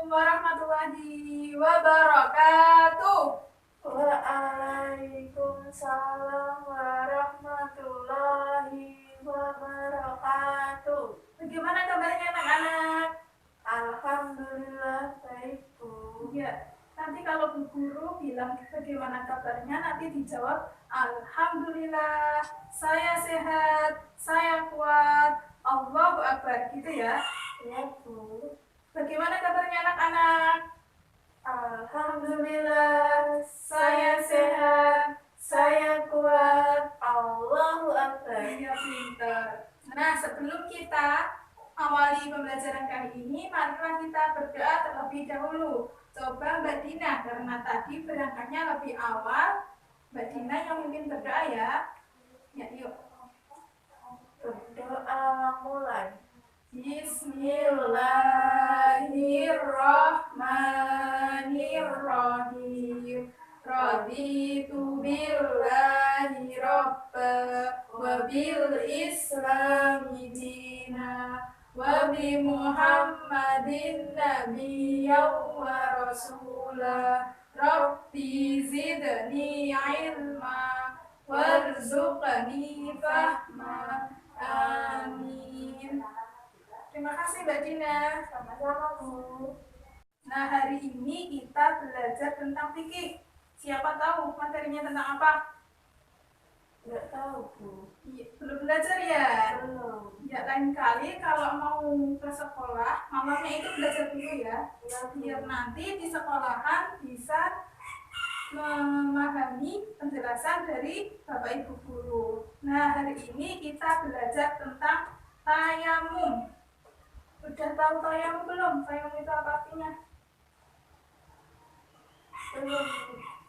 warahmatullahi wabarakatuh. Waalaikumsalam warahmatullahi wabarakatuh. Bagaimana kabarnya anak-anak? Alhamdulillah baik, Bu. Ya, nanti kalau Bu Guru bilang bagaimana kabarnya, nanti dijawab Alhamdulillah, saya sehat, saya kuat, Allahu Akbar, gitu ya. Ya, Bu. Bagaimana kabarnya anak-anak? Alhamdulillah, saya sehat, saya kuat, Allahu Akbar. Ya, pintar. Nah, sebelum kita awali pembelajaran kali ini, marilah kita berdoa terlebih dahulu. Coba Mbak Dina, karena tadi berangkatnya lebih awal, Mbak Dina yang mungkin berdoa ya. Ya, yuk. Berdoa mulai. Bismillahirrahmanirrahim. Raditu billahi rabba wa bil islami dina wa bi muhammadin nabiyyan wa rasulah. Rabbi zidni ilma warzuqni fahma. Amin. Terima kasih Mbak Dina. Sama-sama, Bu. Nah, hari ini kita belajar tentang fikih. Siapa tahu materinya tentang apa? Nggak tahu, Bu. Belum belajar ya? Belum. Ya, lain kali kalau mau ke sekolah, malamnya itu belajar dulu ya. Ya, Bu. Biar nanti di sekolahan bisa memahami penjelasan dari Bapak Ibu Guru. Nah, hari ini kita belajar tentang tayamum. Udah tahu tayamum belum? Tayamum itu apa artinya? Belum.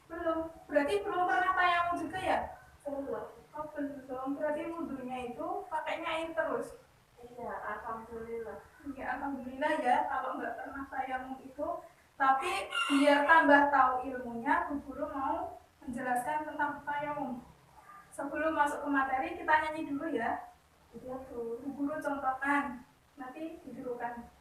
Belum. Berarti belum pernah tayamum juga ya? Belum. Oh, belum. Berarti wudunya itu pakainya air terus. Iya, alhamdulillah. Ya, alhamdulillah ya kalau nggak pernah tayamum itu. Tapi biar tambah tahu ilmunya, Bu Guru mau menjelaskan tentang tayamum. Sebelum masuk ke materi, kita nyanyi dulu ya. Iya, Bu. Bu Guru contohkan. Nanti didulukan.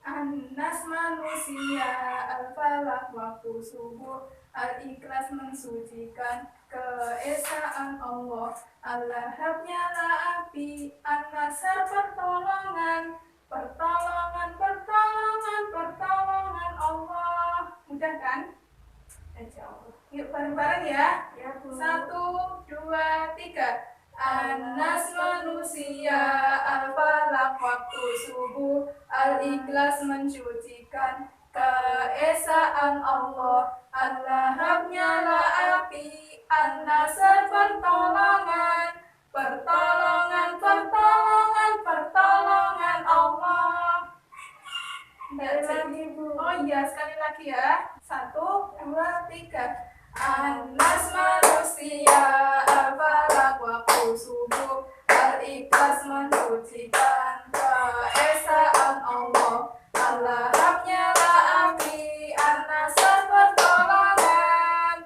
An-nas manusia, al-falak waktu subuh, al-ikhlas mensucikan keesaan Allah, al-lahab nyala api, an-nasar pertolongan, pertolongan Allah. Mudah kan? Insya Allah. Yuk bareng-bareng ya. Ya, Bu. 1, 2, 3. An-nas manusia, al-falak waktu subuh, al-ikhlas mensucikan keesaan Allah, al-lahab nyala api, an-nasar pertolongan Allah. Sekali lagi, Bu. Oh iya, sekali lagi ya. 1, 2, 3. An-nas manusia, al-falak waktu subuh, al-ikhlas mensucikan keesaan Allah, al-lahab nyala api, an-nasar pertolongan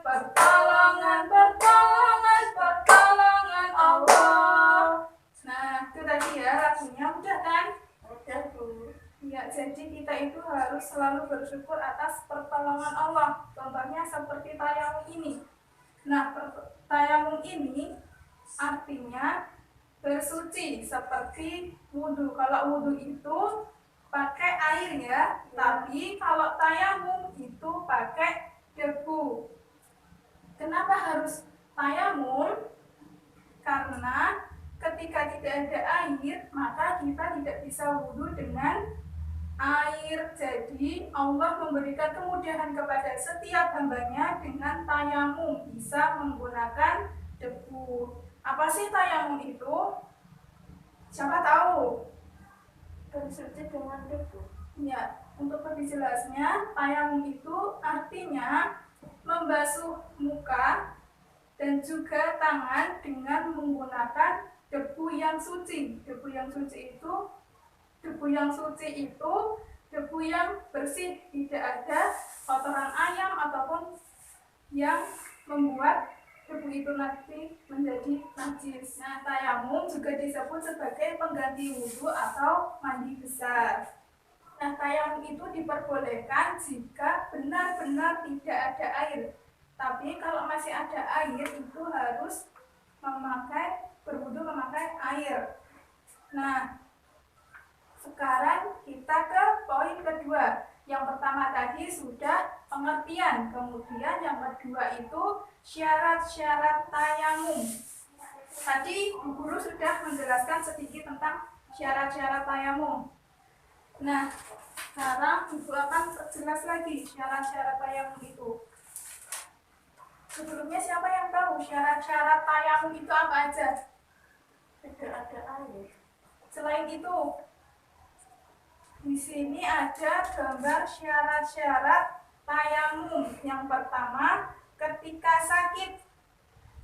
Allah. Nah, itu tadi ya lagunya, udah kan? Udah, Bu. Ya, jadi kita itu harus selalu bersyukur atas pertolongan Allah. Contohnya seperti tayamum ini. Nah, tayamum ini artinya bersuci seperti wudhu. Kalau wudhu itu pakai air ya, tapi kalau tayamum itu pakai debu. Kenapa harus tayamum? Karena ketika tidak ada air, maka kita tidak bisa wudhu dengan air. Jadi Allah memberikan kemudahan kepada setiap hambanya dengan tayamum, bisa menggunakan debu. Apa sih tayamum itu? Siapa tahu? Bersuci dengan debu. Ya, untuk lebih jelasnya, tayamum itu artinya membasuh muka dan juga tangan dengan menggunakan debu yang suci. Debu yang suci itu debu yang bersih, tidak ada kotoran ayam ataupun yang membuat debu itu nanti menjadi najis. Nah, tayamum juga disebut sebagai pengganti wudhu atau mandi besar. Nah, tayamum itu diperbolehkan jika benar-benar tidak ada air. Tapi kalau masih ada air itu harus berwudu memakai air. Nah, sekarang kita ke poin kedua. Yang pertama tadi sudah pengertian, kemudian yang kedua itu syarat-syarat tayamum. Tadi Bu Guru sudah menjelaskan sedikit tentang syarat-syarat tayamum. Nah, sekarang Ibu akan perjelas lagi syarat-syarat tayamum itu. Sebelumnya siapa yang tahu syarat-syarat tayamum itu apa aja? Tidak ada air. Selain itu, di sini ada gambar syarat-syarat tayamum. Yang pertama, ketika sakit.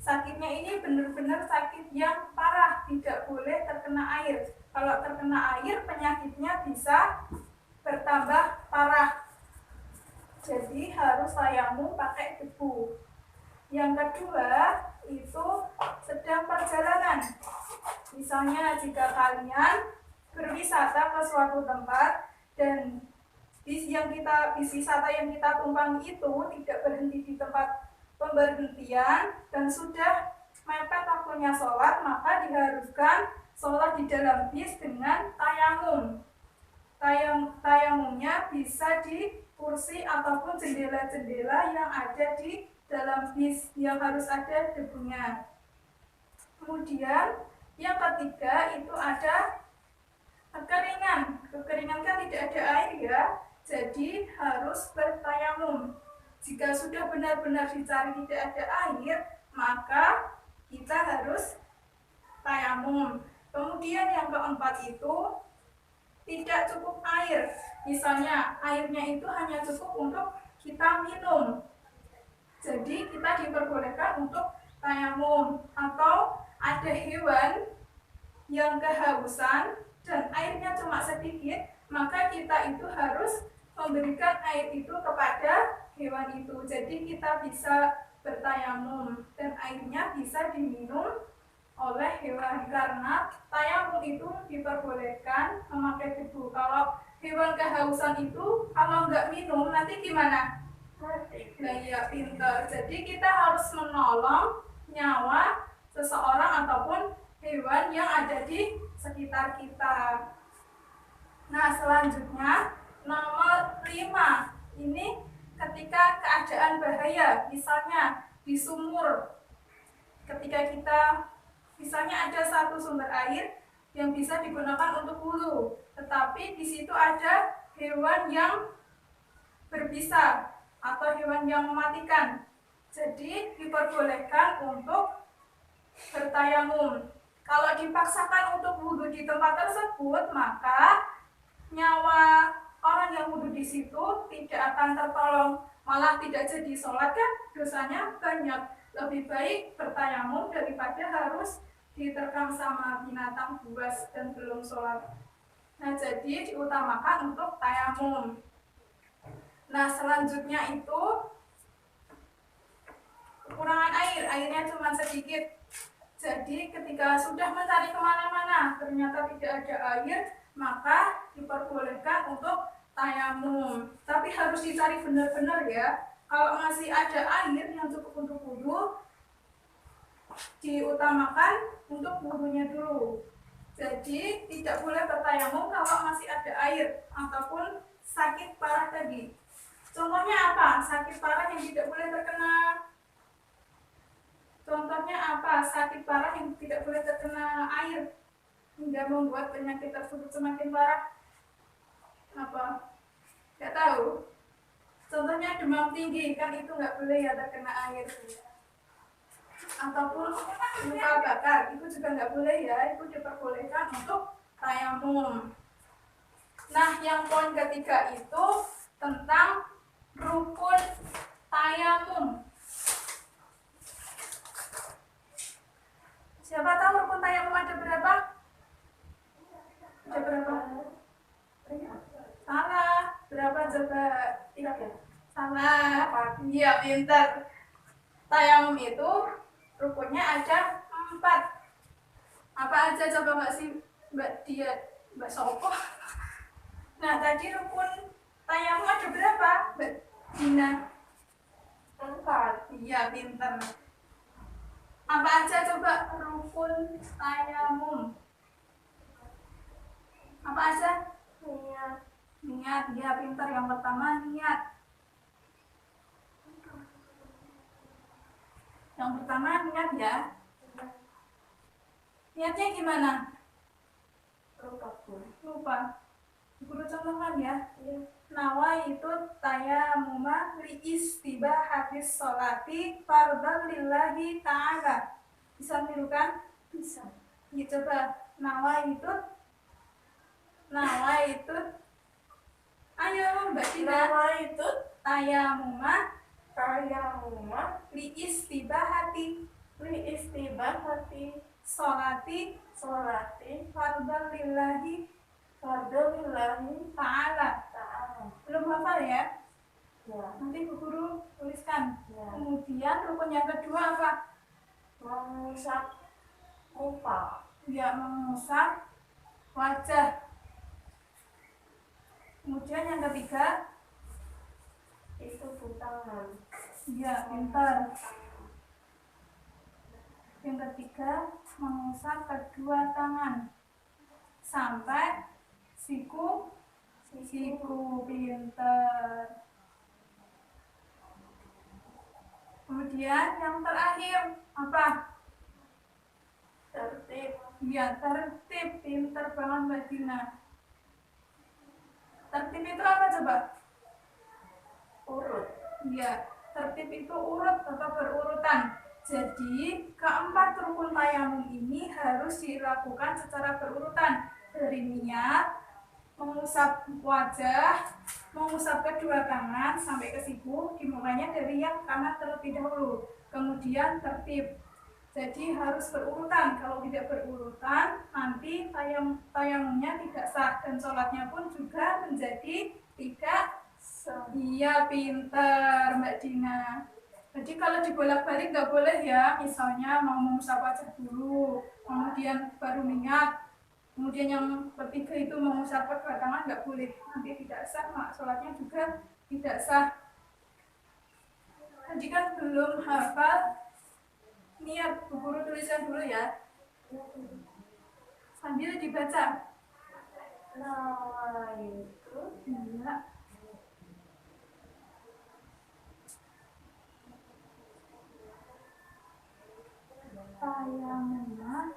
Sakitnya ini benar-benar sakit yang parah, tidak boleh terkena air. Kalau terkena air, penyakitnya bisa bertambah parah. Jadi harus tayamum pakai debu. Yang kedua, itu sedang perjalanan. Misalnya jika kalian berwisata ke suatu tempat dan bis wisata yang kita tumpangi itu tidak berhenti di tempat pemberhentian dan sudah mepet waktunya sholat, maka diharuskan sholat di dalam bis dengan tayamum. Tayamumnya bisa di kursi ataupun jendela-jendela yang ada di dalam bis yang harus ada debunya. Kemudian yang ketiga itu ada kekeringan. Kekeringan kan tidak ada air ya, jadi harus bertayamum. Jika sudah benar-benar dicari tidak ada air, maka kita harus tayamum. Kemudian yang keempat itu tidak cukup air. Misalnya airnya itu hanya cukup untuk kita minum. Jadi kita diperbolehkan untuk tayamum. Atau ada hewan yang kehausan dan airnya cuma sedikit, maka kita itu harus memberikan air itu kepada hewan itu. Jadi kita bisa bertayamum dan airnya bisa diminum oleh hewan karena tayamum itu diperbolehkan memakai debu. Kalau hewan kehausan itu kalau nggak minum nanti gimana? Nah iya, pintar. Jadi kita harus menolong nyawa seseorang ataupun hewan yang ada di sekitar kita. Nah, selanjutnya nomor 5. Ini ketika keadaan bahaya, misalnya di sumur. Ketika kita misalnya ada satu sumber air yang bisa digunakan untuk wudhu, tetapi di situ ada hewan yang berbisa atau hewan yang mematikan. Jadi diperbolehkan untuk bertayamum. Kalau dipaksakan untuk wudhu di tempat tersebut, maka nyawa orang yang wudhu di situ tidak akan tertolong, malah tidak jadi sholat kan, dosanya banyak. Lebih baik bertayamum daripada harus diterkam sama binatang buas dan belum sholat. Nah, jadi diutamakan untuk tayamum. Nah, selanjutnya itu kekurangan air, airnya cuma sedikit. Jadi ketika sudah mencari kemana-mana ternyata tidak ada air, maka diperbolehkan untuk tayamum. Tapi harus dicari benar-benar ya. Kalau masih ada air yang cukup untuk wudhu, diutamakan untuk wudhunya dulu. Jadi tidak boleh bertayamum kalau masih ada air ataupun sakit parah tadi. Contohnya apa? Sakit parah yang tidak boleh terkena. Contohnya apa? Sakit parah yang tidak boleh terkena air hingga membuat penyakit tersebut semakin parah. Apa? Gak tahu. Contohnya demam tinggi, kan itu nggak boleh ya terkena air. Ataupun luka bakar, itu juga nggak boleh ya. Itu diperbolehkan untuk tayamum. Nah, yang poin ketiga itu tentang rukun tayamum. Siapa tahu rukun tayamum ada berapa? Ada berapa? Salah. Berapa coba? 3. Salah. Iya, pintar. Tayamum itu rukunnya ada 4. Apa aja coba Mbak Sopo? Nah, tadi rukun tayamum ada berapa, Mbak Dina? 4. Iya, pinter. Apa aja coba rukun tayamum? Apa aja? Niat. Niat, ya pinter. Yang pertama niat. Yang pertama niat ya. Niatnya gimana? Lupa. Guru contohkan ya. Nawaitu tayamuma li istibahatis sholati fardhan lillahi ta'ala. Bisa nirukan? Bisa. Ya, coba. Nawaitu. Ayo Mbak Dina. Nawaitu Tayamuma li istibahati sholati fardhan lillahi ta'ala. Belum hafal ya? Ya. Nanti Bu Guru tuliskan. Ya. Kemudian rukun yang kedua apa? Mengusap muka. Ya, mengusap wajah. Kemudian yang ketiga, Itu tangan. ya pintar. Yang ketiga, mengusap kedua tangan sampai siku pintar. Kemudian yang terakhir apa? Tertib. Ya, tertib. Pintar banget Mbak Dina. Tertib itu apa coba? Urut. Ya, tertib itu urut atau berurutan. Jadi, keempat rukun tayamum ini harus dilakukan secara berurutan. Dari niat, mengusap wajah, mengusap kedua tangan sampai ke siku, dimulainya dari yang kanan terlebih dahulu. Kemudian tertib. Jadi harus berurutan. Kalau tidak berurutan, nanti tayamumnya tidak sah dan sholatnya pun juga menjadi tidak sah. Iya, pinter Mbak Dina. Jadi kalau dibolak-balik nggak boleh ya. Misalnya mau mengusap wajah dulu, kemudian baru niat, kemudian yang ketiga itu mengusap kedua tangan, nggak boleh. Nanti tidak sah, sholatnya juga tidak sah. Tadi kan belum hafal niat, Bu Guru tuliskan dulu ya. Sambil dibaca. Nawaitu. Iya. Tayamuma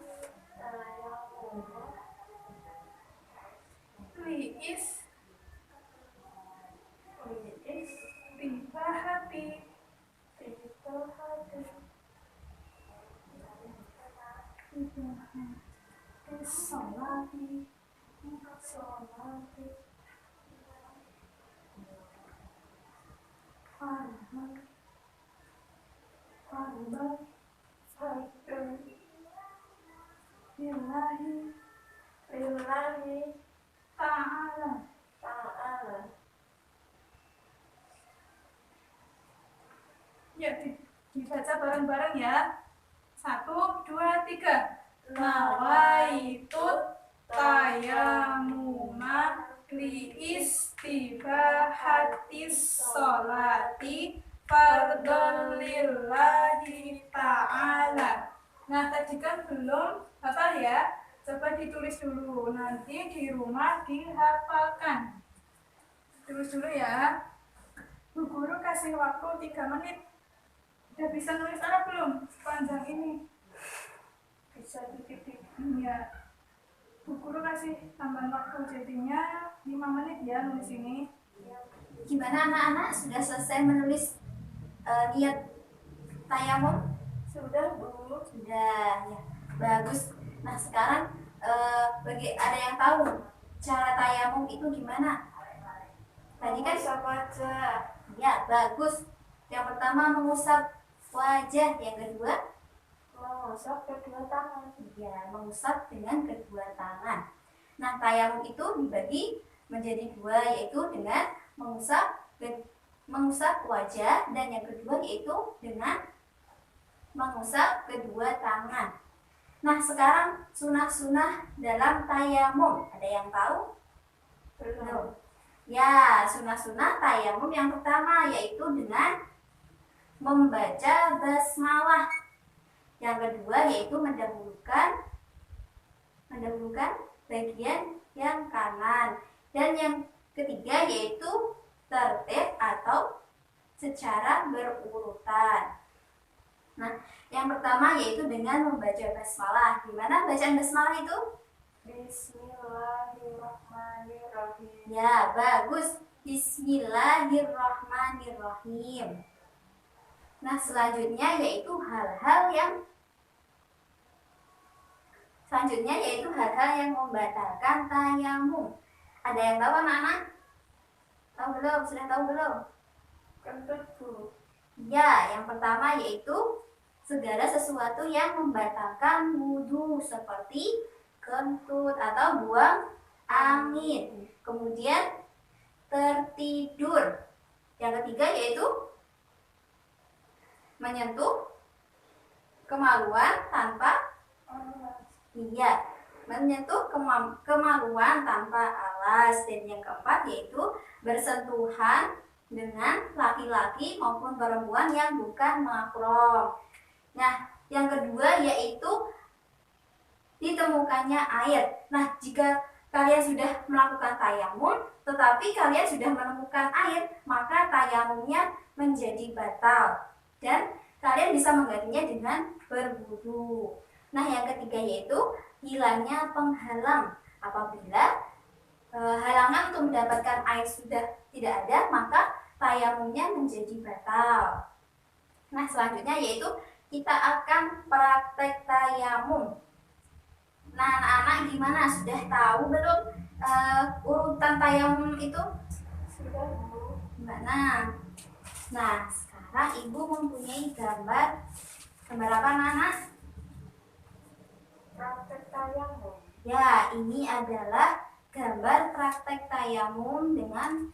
li istibahati sholati lillahi ta'ala. Ya, dibaca bareng-bareng ya. 1, 2, 3. Nawaitu tayamuma li istibahatis sholati fardhan lillahi ta'ala. Nah, tadi kan belum hafal ya. Coba ditulis dulu, nanti di rumah dihafalkan. Tulis dulu ya. Bu Guru kasih waktu 3 menit. Udah bisa nulis Arab belum? Panjang ini. Bisa titik. Iya. Bu Guru kasih tambahan waktu, jadinya 5 menit ya nulis ini. Gimana anak-anak, sudah selesai menulis niat tayamum? Sudah, Bu. Sudah, ya. Bagus. Nah, sekarang ada yang tahu cara tayamum itu gimana? Tadi kan Mengusap wajah. ya, bagus. Yang pertama mengusap wajah, yang kedua Mengusap kedua tangan. ya, mengusap dengan kedua tangan. Nah, tayamum itu dibagi menjadi dua, yaitu dengan mengusap wajah, dan yang kedua yaitu dengan mengusap kedua tangan. Nah, sekarang sunah-sunah dalam tayamum, ada yang tahu? Belum. Ya, sunah-sunah tayamum yang pertama yaitu dengan membaca basmalah. Yang kedua yaitu mendahulukan bagian yang kanan. Dan yang ketiga yaitu tertib atau secara berurutan. Nah, yang pertama yaitu dengan membaca basmalah. Gimana bacaan basmalah itu? Bismillahirrahmanirrahim. Ya, bagus. Bismillahirrahmanirrahim. Nah, selanjutnya yaitu hal-hal yang membatalkan tayamum. Ada yang tahu anak-anak? Tahu belum? Sudah tahu belum? Kentut, Bu. Ya, yang pertama yaitu segala sesuatu yang membatalkan wudhu seperti kentut atau buang angin. Kemudian tertidur. Yang ketiga yaitu menyentuh kemaluan tanpa menyentuh kemaluan tanpa alas. Dan yang keempat yaitu bersentuhan dengan laki-laki maupun perempuan yang bukan mahram. Nah, yang kedua yaitu ditemukannya air. Nah, jika kalian sudah melakukan tayamum tetapi kalian sudah menemukan air, maka tayamumnya menjadi batal dan kalian bisa menggantinya dengan berwudu. Nah, yang ketiga yaitu hilangnya penghalang. Apabila halangan untuk mendapatkan air sudah tidak ada, maka tayamumnya menjadi batal. Nah, selanjutnya yaitu kita akan praktek tayamum. Nah, anak-anak gimana? Sudah tahu belum urutan tayamum itu? Sudah, Bu. Gimana? Nah, sekarang Ibu mempunyai gambar apa anak-anak? Praktek tayamum. Ya, ini adalah gambar praktek tayamum dengan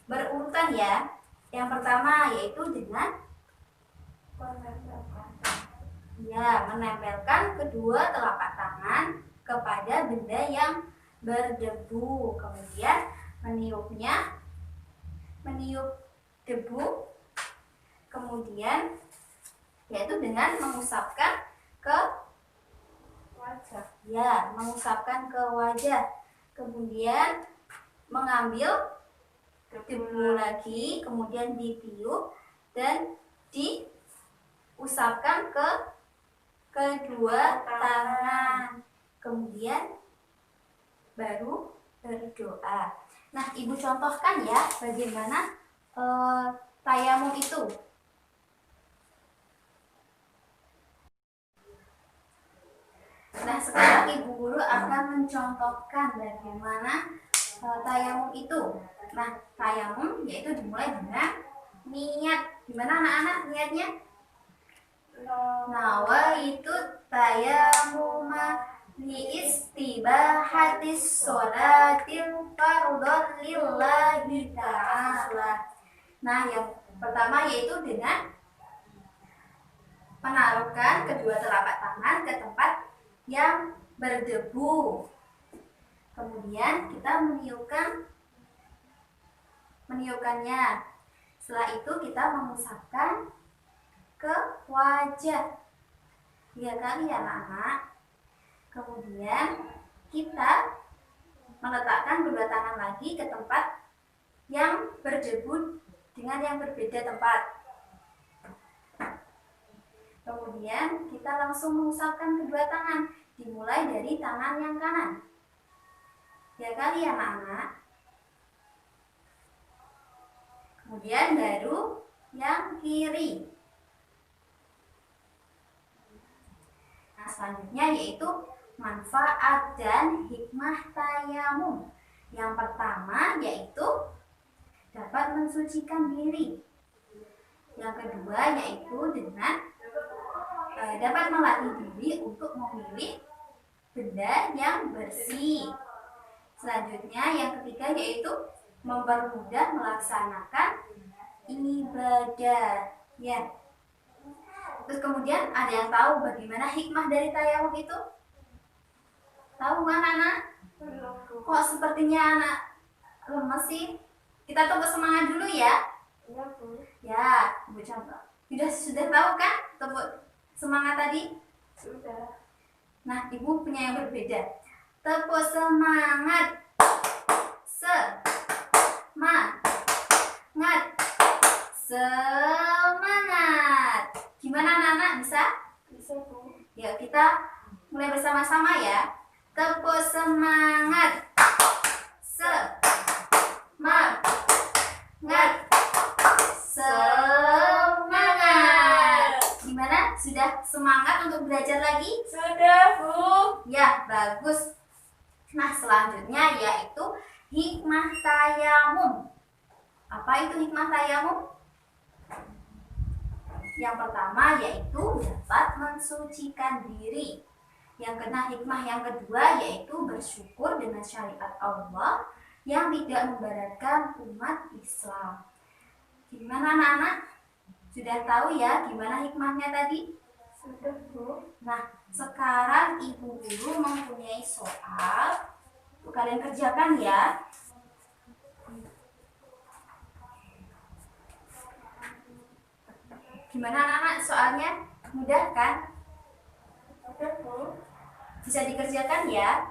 berurutan ya. Yang pertama yaitu dengan menempelkan kedua telapak tangan kepada benda yang berdebu. Kemudian meniup debu. Kemudian yaitu dengan mengusapkan ke Wajah. Ya, mengusapkan ke wajah. Kemudian mengambil debu lagi, kemudian ditiup dan diusapkan ke kedua tangan. Kemudian baru berdoa. Nah, Ibu contohkan ya bagaimana tayamum itu. Nah, sekarang Ibu Guru akan mencontohkan bagaimana tayamum itu. Nah, tayamum yaitu dimulai dengan niat. Gimana anak-anak niatnya? Nawaitu tayamuma liistibahatis sholatil fardhon lillahi ta'ala. Nah, yang pertama yaitu dengan menaruhkan kedua telapak tangan ke tempat yang berdebu. Kemudian kita meniupkannya. Setelah itu kita mengusapkan ke wajah. Ya kan ya anak-anak. Kemudian kita meletakkan kedua tangan lagi ke tempat yang berdebu dengan yang berbeda tempat. Kemudian kita langsung mengusapkan kedua tangan, dimulai dari tangan yang kanan. Ya kali ya anak-anak. Kemudian baru yang kiri. Nah, selanjutnya yaitu manfaat dan hikmah tayamum. Yang pertama yaitu dapat mensucikan diri. Yang kedua yaitu dengan dapat melatih diri untuk memilih benda yang bersih. Selanjutnya yang ketiga yaitu mempermudah melaksanakan ibadah. Ya. Terus kemudian ada yang tahu bagaimana hikmah dari tayamum itu? Tahu kan anak? Kok sepertinya anak lemes sih? Kita tunggu semangat dulu ya. Iya, Bu. Ya, Ibu coba. Sudah tahu kan tepuk semangat tadi? Sudah. Nah, Ibu punya yang berbeda. Tepuk semangat. Semangat. Semangat. Gimana anak-anak, bisa? Bisa, Bu. Yuk kita mulai bersama-sama ya. Tepuk semangat. Semangat. Semangat. Gimana? Sudah semangat untuk belajar lagi? Sudah, Bu. Ya, bagus. Nah, selanjutnya yaitu hikmah tayamum. Apa itu hikmah tayamum? Yang pertama yaitu dapat mensucikan diri. Hikmah yang kedua yaitu bersyukur dengan syariat Allah yang tidak memberatkan umat Islam. Gimana anak-anak? Sudah tahu ya gimana hikmahnya tadi? Sudah, Bu. Nah, sekarang ibu guru mempunyai soal. Kalian kerjakan ya. Gimana anak-anak soalnya? Mudah kan? Sudah, Bu. Bisa dikerjakan ya.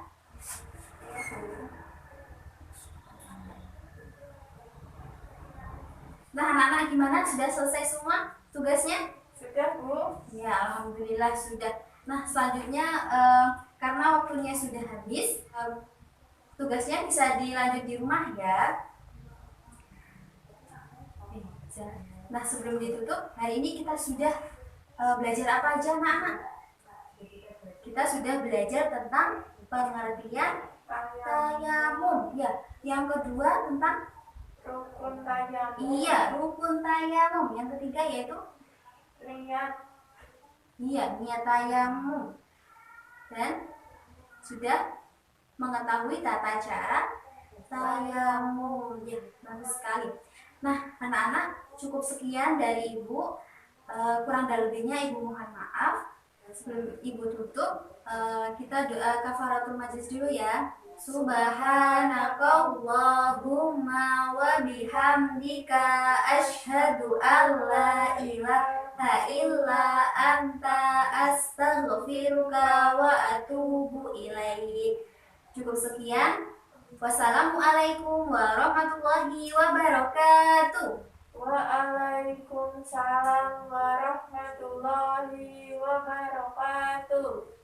Nah anak-anak gimana? Sudah selesai semua tugasnya? Sudah, Bu. Ya alhamdulillah sudah. Nah selanjutnya karena waktunya sudah habis, tugasnya bisa dilanjut di rumah ya. Nah sebelum ditutup, hari ini kita sudah belajar apa aja anak-anak? Kita sudah belajar tentang pengertian tayamum. Ya, yang kedua tentang Rukun tayamum. iya rukun tayamum. Yang ketiga yaitu Niat. niat tayamum. Dan sudah mengetahui tata cara tayamum. Ya, bagus sekali. Nah, anak-anak cukup sekian dari Ibu. Kurang dan lebihnya Ibu mohon maaf. Sebelum Ibu tutup, kita doa kafaratul majlis dulu ya. Subhanakallahumma wa bihamdika asyhadu an la ilaha illa anta astaghfiruka wa atubu ilaik. Cukup sekian. Wassalamualaikum warahmatullahi wabarakatuh. Waalaikumsalam warahmatullahi wabarakatuh.